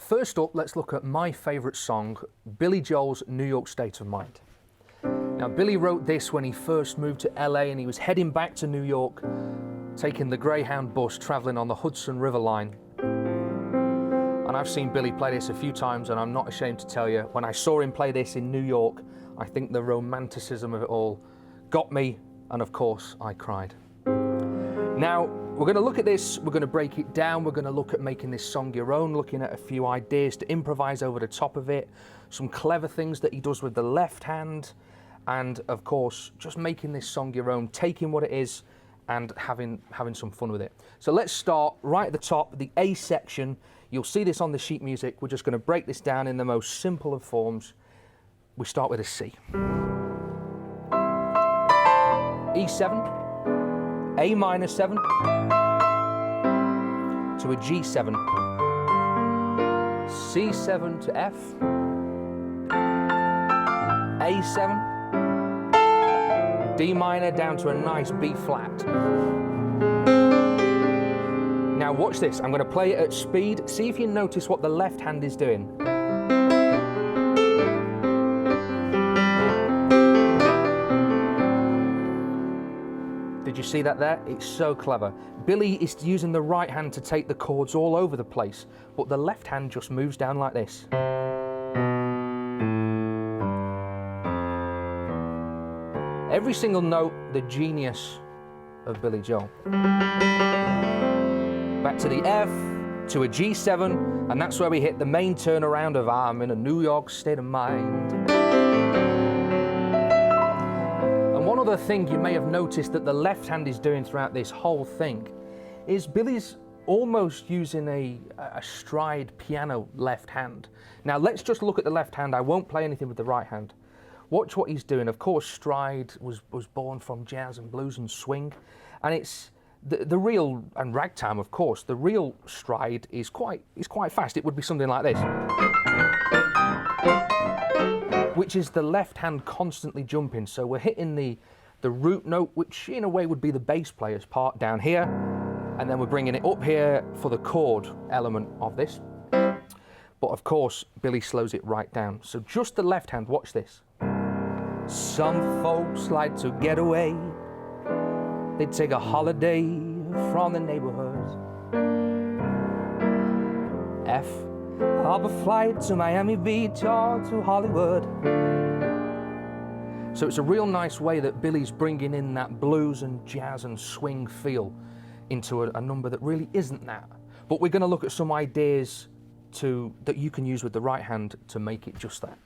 First up, let's look at my favourite song, Billy Joel's New York State of Mind. Now, Billy wrote this when he first moved to LA and he was heading back to New York, taking the Greyhound bus, travelling on the Hudson River line. And I've seen Billy play this a few times, and I'm not ashamed to tell you, when I saw him play this in New York, I think the romanticism of it all got me, and of course, I cried. Now, we're going to look at this, we're going to break it down, we're going to look at making this song your own, looking at a few ideas to improvise over the top of it, some clever things that he does with the left hand, and of course, just making this song your own, taking what it is and having some fun with it. So let's start right at the top, the A section. You'll see this on the sheet music. We're just going to break this down in the most simple of forms. We start with a C. E7, A minor 7, to a G7, C7 to F, A7, D minor down to a nice B flat. Now watch this, I'm going to play it at speed. See if you notice what the left hand is doing. Did you see that there? It's so clever. Billy is using the right hand to take the chords all over the place, but the left hand just moves down like this. Every single note, the genius of Billy Joel. Back to the F, to a G7, and that's where we hit the main turnaround of I'm in a New York state of mind. And one other thing you may have noticed that the left hand is doing throughout this whole thing is Billy's almost using a stride piano left hand. Now let's just look at the left hand. I won't play anything with the right hand. Watch what he's doing. Of course, stride was born from jazz and blues and swing, and it's the real, and ragtime, of course, the real stride is quite fast. It would be something like this, which is the left hand constantly jumping. So we're hitting the root note, which in a way would be the bass player's part down here, and then we're bringing it up here for the chord element of this. But of course, Billy slows it right down. So just the left hand, watch this. Some folks like to get away. They take a holiday from the neighborhood. F, hop a flight to Miami Beach or to Hollywood. So it's a real nice way that Billy's bringing in that blues and jazz and swing feel into a number that really isn't that. But we're going to look at some ideas that you can use with the right hand to make it just that.